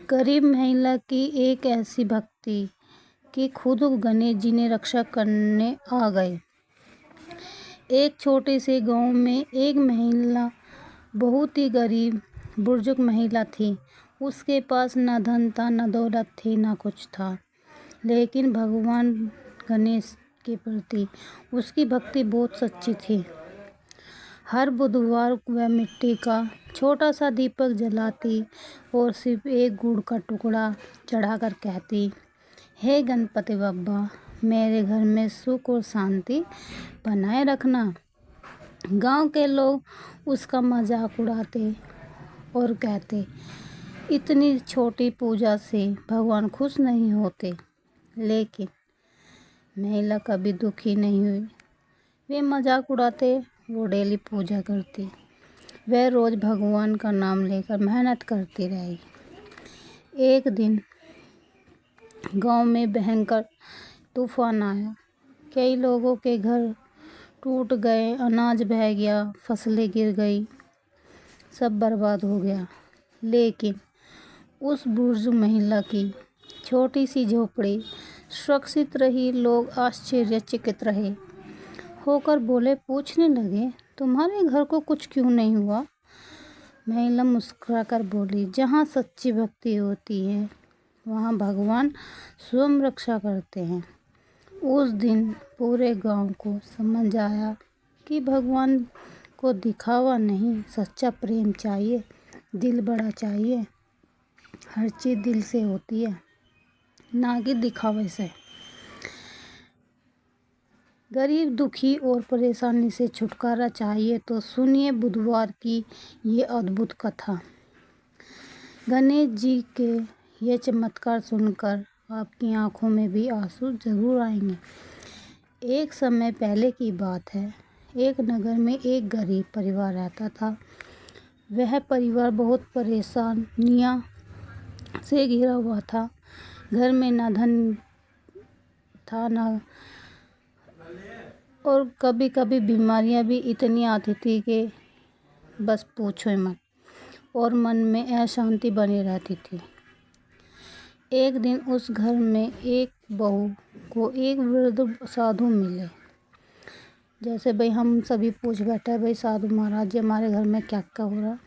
गरीब महिला की एक ऐसी भक्ति कि खुद गणेश जी ने रक्षा करने आ गए। एक छोटे से गांव में एक महिला, बहुत ही गरीब बुजुर्ग महिला थी। उसके पास न धन था, न दौलत थी, न कुछ था, लेकिन भगवान गणेश के प्रति उसकी भक्ति बहुत सच्ची थी। हर बुधवार वह मिट्टी का छोटा सा दीपक जलाती और सिर्फ एक गुड़ का टुकड़ा चढ़ाकर कहती, हे गणपति बप्पा, मेरे घर में सुख और शांति बनाए रखना। गांव के लोग उसका मजाक उड़ाते और कहते, इतनी छोटी पूजा से भगवान खुश नहीं होते। लेकिन महिला कभी दुखी नहीं हुई। वे मजाक उड़ाते, वो डेली पूजा करती। वह रोज भगवान का नाम लेकर मेहनत करती रही। एक दिन गांव में भयंकर तूफान आया। कई लोगों के घर टूट गए, अनाज बह गया, फसलें गिर गई, सब बर्बाद हो गया। लेकिन उस बुजुर्ग महिला की छोटी सी झोपड़ी सुरक्षित रही। लोग आश्चर्यचकित रहे होकर बोले, पूछने लगे, तुम्हारे घर को कुछ क्यों नहीं हुआ? महिला मुस्कुराकर बोली, जहाँ सच्ची भक्ति होती है वहाँ भगवान स्वयं रक्षा करते हैं। उस दिन पूरे गांव को समझ आया कि भगवान को दिखावा नहीं, सच्चा प्रेम चाहिए, दिल बड़ा चाहिए। हर चीज़ दिल से होती है, ना कि दिखावे से। गरीब, दुखी और परेशानी से छुटकारा चाहिए तो सुनिए बुधवार की ये अद्भुत कथा। गणेश जी के ये चमत्कार सुनकर आपकी आंखों में भी आंसू जरूर आएंगे। एक समय पहले की बात है। एक नगर में एक गरीब परिवार रहता था। वह परिवार बहुत परेशानियां से घिरा हुआ था। घर में ना धन था, ना और कभी कभी बीमारियां भी इतनी आती थी कि बस पूछो ही मत, और मन में अशांति बनी रहती थी। एक दिन उस घर में एक बहू को एक वृद्ध साधु मिले। जैसे भाई हम सभी पूछ बैठे, भाई साधु महाराज जी हमारे घर में क्या क्या हो रहा?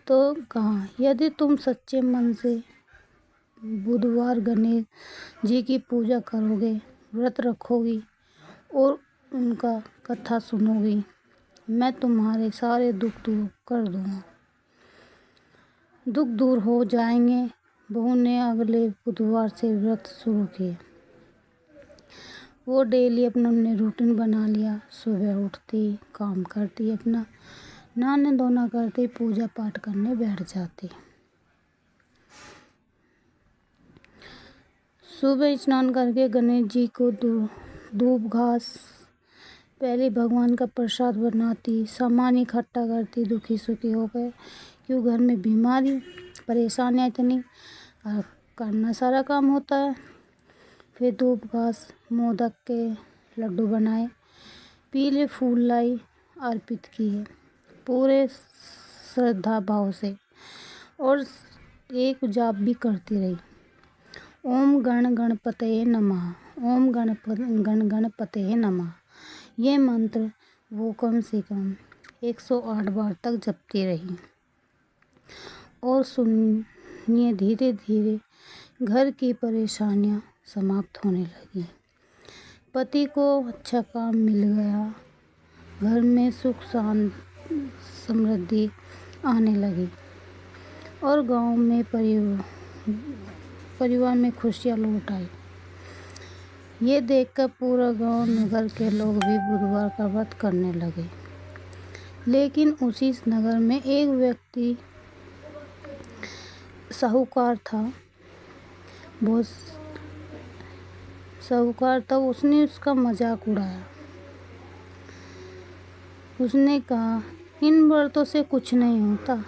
तो कहा, यदि तुम सच्चे मन से बुधवार गणेश जी की पूजा करोगे, व्रत रखोगी और उनका कथा सुनोगी, मैं तुम्हारे सारे दुख दूर कर दूंगा। दुख दूर हो जाएंगे। बहू ने अगले बुधवार से व्रत शुरू किया। वो डेली अपना रूटीन बना लिया। सुबह उठती, काम करती, अपना नहाना धोना करती, पूजा पाठ करने बैठ जाती। सुबह स्नान करके गणेश जी को धूप घास पहले भगवान का प्रसाद बनाती, सामान इकट्ठा करती, दुखी सुखी हो गए क्यों घर में बीमारी परेशानियाँ इतनी, करना सारा काम होता है। फिर धूप घास, मोदक के लड्डू बनाए, पीले फूल लाई, अर्पित किए पूरे श्रद्धा भाव से, और एक जाप भी करती रही, ओम गण गणपतये नमः, ओम गण गणपतये नमः। ये मंत्र वो कम से कम 108 बार तक जपती रही। और सुनिए, धीरे धीरे घर की परेशानियां समाप्त होने लगी। पति को अच्छा काम मिल गया। घर में सुख समृद्धि आने लगी और गांव में परिवार में खुशियाँ लौट आई। ये देखकर पूरा गांव नगर के लोग भी बुधवार का व्रत करने लगे। लेकिन उसी नगर में एक व्यक्ति साहूकार था, बहुत साहूकार था। उसने उसका मजाक उड़ाया। उसने कहा, इन व्रतों से कुछ नहीं होता,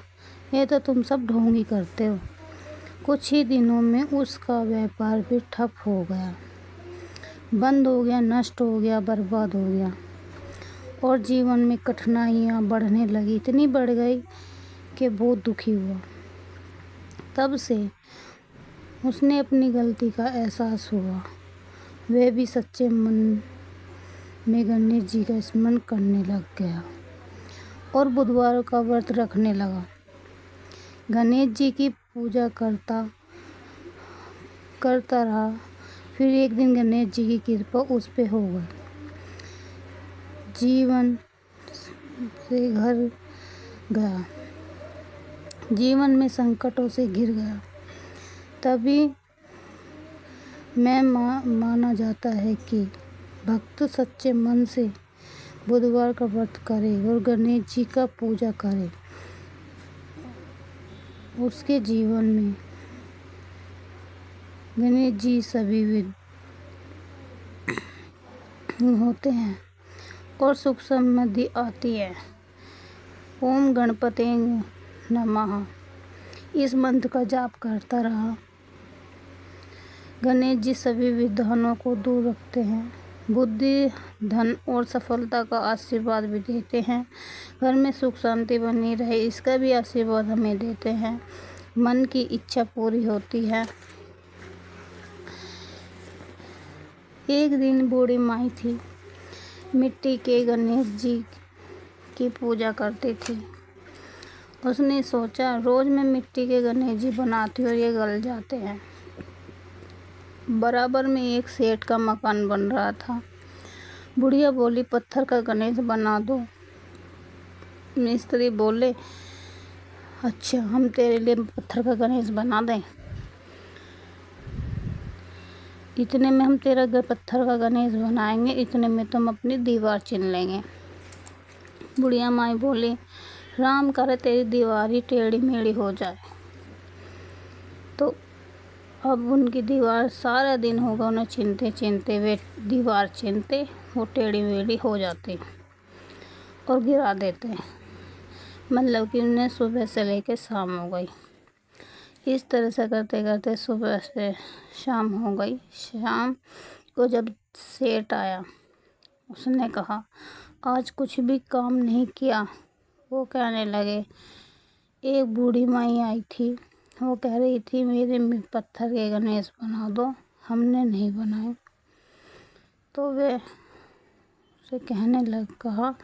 ये तो तुम सब ढोंगी करते हो। कुछ ही दिनों में उसका व्यापार भी ठप हो गया, बंद हो गया, नष्ट हो गया, बर्बाद हो गया। और जीवन में कठिनाइयाँ बढ़ने लगी, इतनी बढ़ गई के बहुत दुखी हुआ। तब से उसने अपनी गलती का एहसास हुआ। वह भी सच्चे मन में गणेश जी का स्मरण करने लग गया और बुधवार का व्रत रखने लगा। गणेश जी की पूजा करता रहा। फिर एक दिन गणेश जी की कृपा उस पे हो गई। जीवन से घर गया, जीवन में संकटों से घिर गया। तभी माना जाता है कि भक्त सच्चे मन से बुधवार का व्रत करे और गणेश जी का पूजा करे, उसके जीवन में गणेश जी सभी विघ्न होते हैं और सुख समृद्धि आती है। ओम गणपते नमः इस मंत्र का जाप करता रहा। गणेश जी सभी विघ्नों को दूर रखते हैं, बुद्धि, धन और सफलता का आशीर्वाद भी देते हैं। घर में सुख शांति बनी रहे इसका भी आशीर्वाद हमें देते हैं। मन की इच्छा पूरी होती है। एक दिन बूढ़ी माई थी, मिट्टी के गणेश जी की पूजा करती थी। उसने सोचा, रोज मैं मिट्टी के गणेश जी बनाती हूँ और ये गल जाते हैं। बराबर में एक सेठ का मकान बन रहा था। बुढ़िया बोली, पत्थर का गणेश बना दो। मिस्त्री बोले, अच्छा हम तेरे लिए पत्थर का गणेश बना दें। इतने में हम तेरा पत्थर का गणेश बनाएंगे, इतने में तुम अपनी दीवार छीन लेंगे। बुढ़िया माई बोली, राम करे तेरी दीवार ही टेढ़ी मेढ़ी हो जाए। तो अब उनकी दीवार सारा दिन होगा उन्हें छीनते वे दीवार छीनते, वो टेढ़ी मेढ़ी हो जाती और गिरा देते। मतलब कि उन्हें सुबह से लेकर शाम हो गई। इस तरह से करते करते सुबह से शाम हो गई। शाम को जब सेठ आया, उसने कहा, आज कुछ भी काम नहीं किया। वो कहने लगे, एक बूढ़ी माई आई थी, वो कह रही थी मेरे पत्थर के गणेश बना दो, हमने नहीं बनाए। तो वे उसे कहा,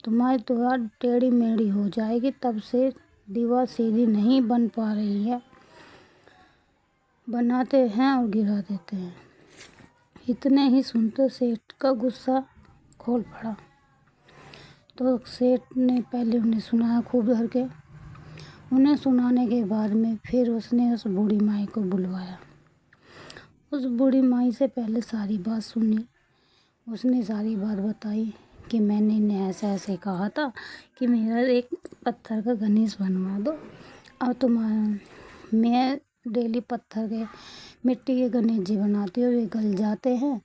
तुम्हारी दीवार टेढ़ी मेढ़ी हो जाएगी, तब से दीवार सीधी नहीं बन पा रही है, बनाते हैं और गिरा देते हैं। इतने ही सुनते सेठ का गुस्सा खोल पड़ा। तो सेठ ने पहले उन्हें सुनाया खूब डर के। उन्हें सुनाने के बाद में फिर उसने उस बूढ़ी माई को बुलवाया। उस बूढ़ी माई से पहले सारी बात सुनी। उसने सारी बात बताई कि मैंने इन्हें ऐसे ऐसे कहा था कि मेरा एक पत्थर का गणेश बनवा दो। अब मैं डेली पत्थर के मिट्टी के गणेश जी बनाती हूँ, वे गल जाते हैं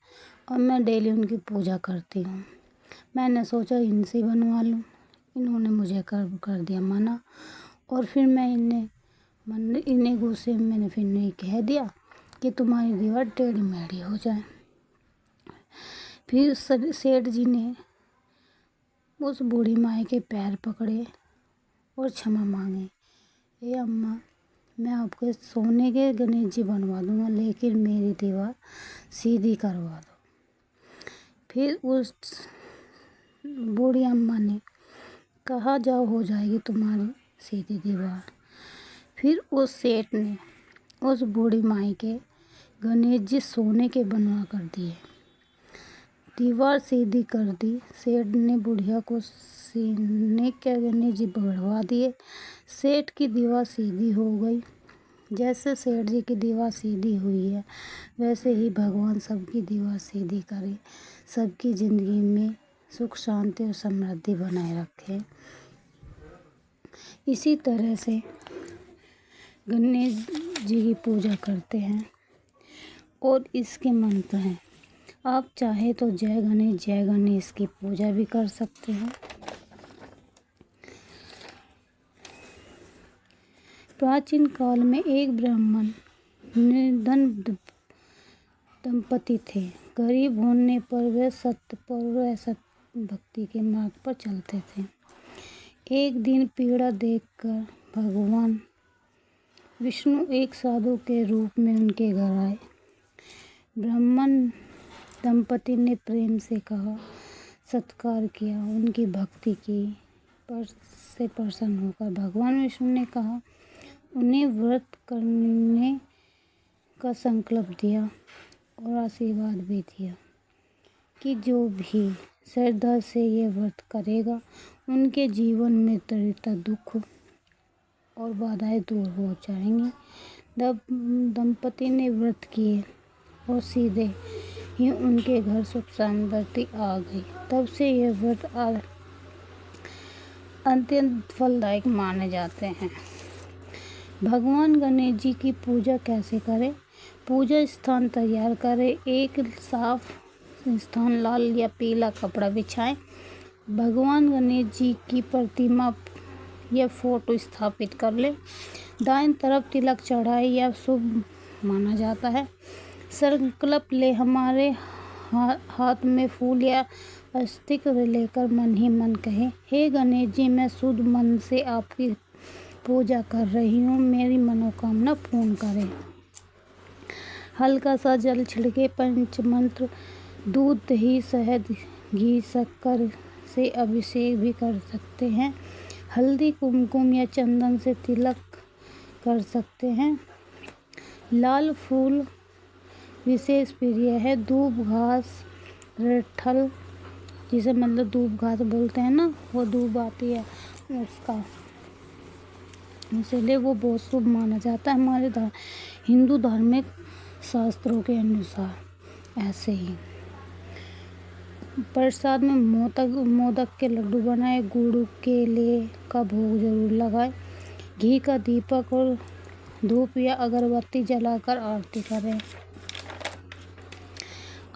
और मैं डेली उनकी पूजा करती हूँ। मैंने सोचा इनसे बनवा लूँ। इन्होंने मुझे कर दिया मना। और फिर मैं इन्हें गुस्से में मैंने फिर नहीं कह दिया कि तुम्हारी दीवार टेढ़ी मेढ़ी हो जाए। फिर सेठ जी ने उस बूढ़ी माई के पैर पकड़े और क्षमा मांगे। ए अम्मा, मैं आपके सोने के गणेश जी बनवा दूंगा, लेकिन मेरी दीवार सीधी करवा दो। फिर उस बूढ़ी अम्मा ने कहा, जाओ हो जाएगी तुम्हारी सीधी दीवार। फिर उस सेठ ने उस बूढ़ी माई के गणेश जी सोने के बनवा कर दिए, दीवार सीधी कर दी। सेठ ने बुढ़िया को सोने के गणेश जी बनवा दिए। सेठ की दीवार सीधी हो गई। जैसे सेठ जी की दीवार सीधी हुई है, वैसे ही भगवान सबकी दीवार सीधी करे, सबकी ज़िंदगी में सुख शांति और समृद्धि बनाए रखे। इसी तरह से गणेश जी की पूजा करते हैं और इसके मंत्र हैं। आप चाहे तो जय गणेश की पूजा भी कर सकते हैं। प्राचीन काल में एक ब्राह्मण निर्धन दंपति थे। गरीब होने पर वे सत्य भक्ति के मार्ग पर चलते थे। एक दिन पीड़ा देखकर भगवान विष्णु एक साधु के रूप में उनके घर आए। ब्राह्मण दंपति ने प्रेम से कहा, सत्कार किया, उनकी भक्ति की, पर से प्रसन्न होकर भगवान विष्णु ने कहा, उन्हें व्रत करने का संकल्प दिया और आशीर्वाद भी दिया कि जो भी श्रद्धा से ये व्रत करेगा उनके जीवन में दरिद्रता, दुख और बाधाएं दूर हो जाएंगी। दंपति ने व्रत किए और सीधे ही उनके घर सुख समृद्धि आ गई। तब से ये व्रत अत्यंत फलदायक माने जाते हैं। भगवान गणेश जी की पूजा कैसे करें? पूजा स्थान तैयार करें। एक साफ स्थान लाल या पीला कपड़ा बिछाएं। भगवान गणेश जी की प्रतिमा या फोटो स्थापित कर ले। दाएं तरफ तिलक चढ़ाए या शुभ माना जाता है। संकल्प ले, हमारे हाथ में फूल या अस्तिक लेकर मन ही मन कहे, हे गणेश जी, मैं शुद्ध मन से आपकी पूजा कर रही हूँ, मेरी मनोकामना पूर्ण करें। हल्का सा जल छिड़के। पंचमंत्र दूध, दही, शहद, घी, शक्कर से अभिषेक भी कर सकते हैं। हल्दी, कुमकुम या चंदन से तिलक कर सकते हैं। लाल फूल विशेष प्रिय है। दूब घास, रेठल, जिसे मतलब दूब घास बोलते हैं ना, वो दूब आती है उसका, इसलिए वो बहुत शुभ माना जाता है हमारे हिंदू धार्मिक शास्त्रों के अनुसार। ऐसे ही प्रसाद में मोदक के लड्डू बनाए। गुड़ केले का भोग जरूर लगाए। घी का दीपक और धूप या अगरबत्ती जलाकर आरती करें।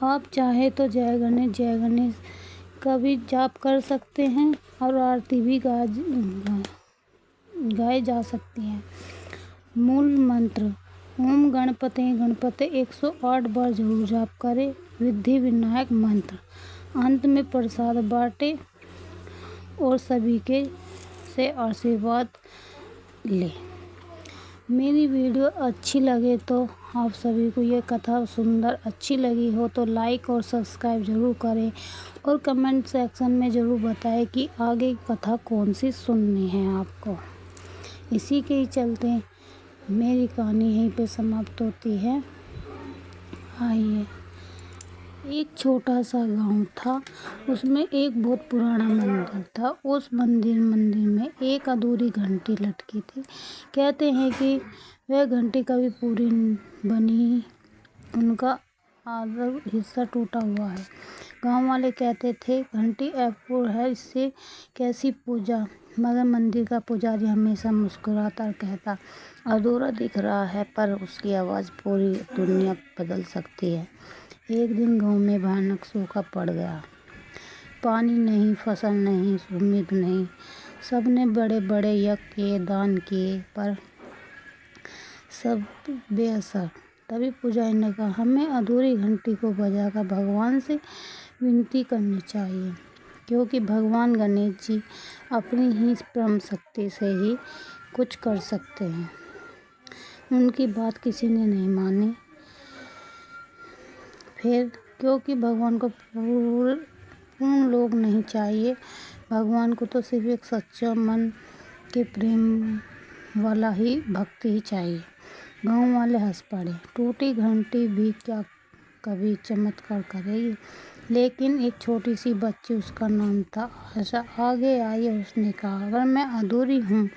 आप चाहे तो जय गणेश का भी जाप कर सकते हैं और आरती भी गाए जा सकती है। मूल मंत्र ओम गणपते 108 बार जरूर जाप करें। विधि विनायक मंत्र। अंत में प्रसाद बांटे और सभी के से आशीर्वाद ले। मेरी वीडियो अच्छी लगे तो आप सभी को ये कथा सुंदर अच्छी लगी हो तो लाइक और सब्सक्राइब ज़रूर करें और कमेंट सेक्शन में ज़रूर बताएं कि आगे कथा कौन सी सुननी है आपको। इसी के ही चलते मेरी कहानी यहीं पे समाप्त होती है। आइए, एक छोटा सा गांव था, उसमें एक बहुत पुराना मंदिर था। उस मंदिर में एक अधूरी घंटी लटकी थी। कहते हैं कि वह घंटी कभी पूरी बनी, उनका आधा हिस्सा टूटा हुआ है। गांव वाले कहते थे घंटी अपूर्ण है, इससे कैसी पूजा। मगर मंदिर का पुजारी हमेशा मुस्कुराता और कहता, अधूरा दिख रहा है पर उसकी आवाज़ पूरी दुनिया बदल सकती है। एक दिन गांव में भयानक सूखा पड़ गया। पानी नहीं, फसल नहीं, उम्मीद नहीं। सबने बड़े बड़े यज्ञ किए, दान किए, पर सब बेअसर। तभी पुजारी ने कहा, हमें अधूरी घंटी को बजाकर भगवान से विनती करनी चाहिए, क्योंकि भगवान गणेश जी अपनी ही परम शक्ति से ही कुछ कर सकते हैं। उनकी बात किसी ने नहीं मानी। फिर क्योंकि भगवान को पूर्ण लोग नहीं चाहिए, भगवान को तो सिर्फ एक सच्चा मन के प्रेम वाला ही भक्ति ही चाहिए। गांव वाले हंस पड़े। टूटी घंटी भी क्या कभी चमत्कार करेगी। लेकिन एक छोटी सी बच्ची, उसका नाम था आशा, आगे आई और उसने कहा, अगर मैं अधूरी हूँ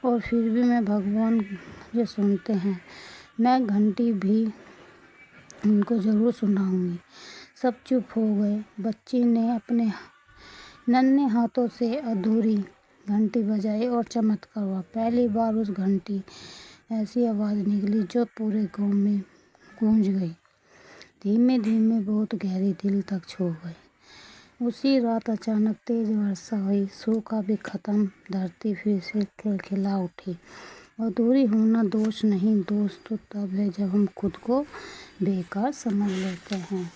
और फिर भी मैं भगवान जो सुनते हैं, मैं घंटी भी उनको ज़रूर सुनाऊंगी। सब चुप हो गए। बच्ची ने अपने नन्हे हाथों से अधूरी घंटी बजाई और चमत्कार हुआ। पहली बार उस घंटी ऐसी आवाज़ निकली जो पूरे गांव में गूंज गई। धीमे धीमे बहुत गहरी दिल तक छू गई। उसी रात अचानक तेज वर्षा हुई। सूखा भी खत्म। धरती फिर से खिलखिला उठी। अधूरी होना दोष नहीं, दोष तो तब है जब हम खुद को बेकार समझ लेते हैं।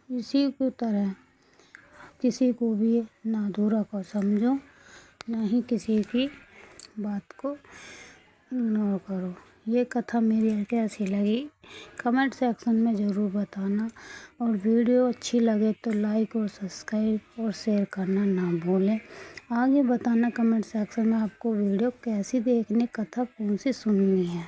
इसी की तरह किसी को भी नादुरा को समझो, ना ही किसी की बात को इग्नोर करो। ये कथा मेरी कैसी लगी कमेंट सेक्शन में ज़रूर बताना, और वीडियो अच्छी लगे तो लाइक और सब्सक्राइब और शेयर करना ना भूलें। आगे बताना कमेंट सेक्शन में आपको वीडियो कैसी देखनी, कथा कौन सी सुननी है।